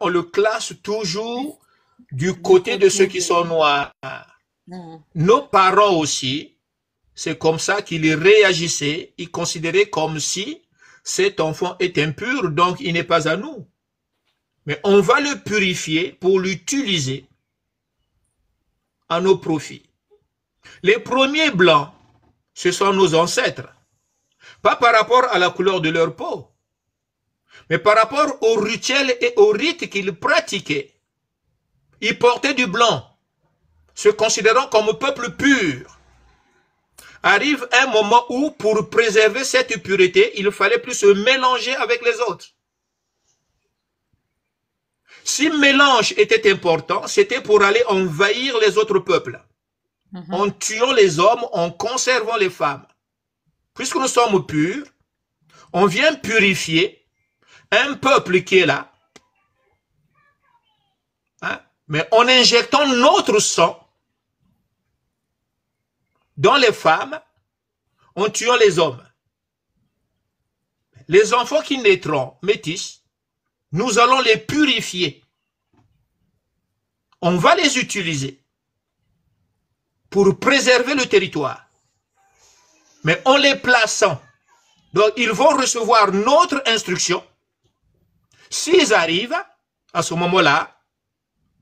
on le classe toujours du côté de ceux qui sont noirs. Mhm. Nos parents aussi, c'est comme ça qu'ils réagissaient, ils considéraient comme si cet enfant est impur, donc il n'est pas à nous. Mais on va le purifier pour l'utiliser à nos profits. Les premiers blancs, ce sont nos ancêtres. Pas par rapport à la couleur de leur peau, mais par rapport aux rituels et aux rites qu'ils pratiquaient. Ils portaient du blanc, se considérant comme peuple pur. Arrive un moment où, pour préserver cette pureté, il fallait plus se mélanger avec les autres. Si mélange était important, c'était pour aller envahir les autres peuples, en tuant les hommes, en conservant les femmes. Puisque nous sommes purs, on vient purifier un peuple qui est là, hein, mais en injectant notre sang dans les femmes, en tuant les hommes. Les enfants qui naîtront métis, nous allons les purifier. On va les utiliser pour préserver le territoire. Mais en les plaçant, donc ils vont recevoir notre instruction. S'ils arrivent, à ce moment-là,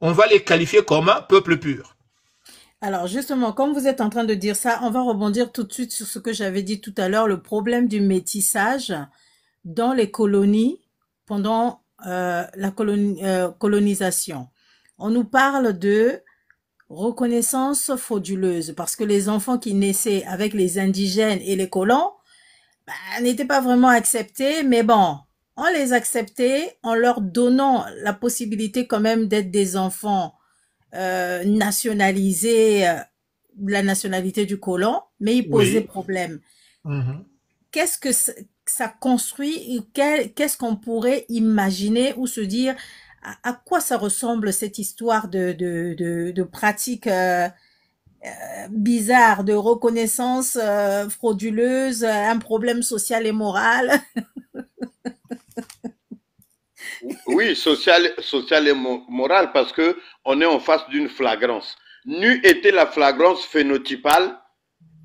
on va les qualifier comme un peuple pur. Alors justement, comme vous êtes en train de dire ça, on va rebondir tout de suite sur ce que j'avais dit tout à l'heure, le problème du métissage dans les colonies pendant la colonisation. On nous parle de reconnaissance frauduleuse parce que les enfants qui naissaient avec les indigènes et les colons n'étaient pas vraiment acceptés, mais bon, on les acceptait en leur donnant la possibilité quand même d'être des enfants nationalisés, la nationalité du colon, mais ils posaient Oui. problème. Mhm. Qu'est-ce que ça construit, qu'est-ce qu'on pourrait imaginer ou se dire à quoi ça ressemble cette histoire de pratique bizarre, de reconnaissance frauduleuse, un problème social et moral. Oui, social et moral, parce que on est en face d'une flagrance. N'eût été la flagrance phénotypale,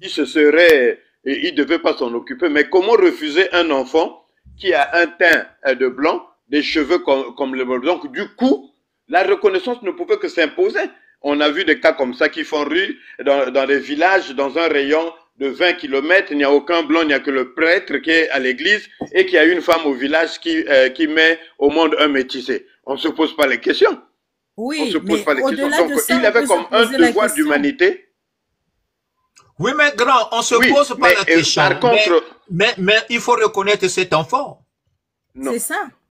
il devait pas s'en occuper. Mais comment refuser un enfant qui a un teint de blanc, des cheveux comme le blanc? Donc, du coup, la reconnaissance ne pouvait que s'imposer. On a vu des cas comme ça qui font rue dans des villages, dans un rayon de 20 kilomètres, il n'y a aucun blanc, il n'y a que le prêtre qui est à l'église et qui a une femme au village qui met au monde un métissé. On ne se pose pas les questions. On ne se Oui, pose mais pas les questions. au-delà Donc, de ça, il on avait peut se comme un poser la devoir question. d'humanité. Oui, mais grand, on ne se Oui, pose pas mais la question. par contre, Mais il faut reconnaître cet enfant. C'est non. ça.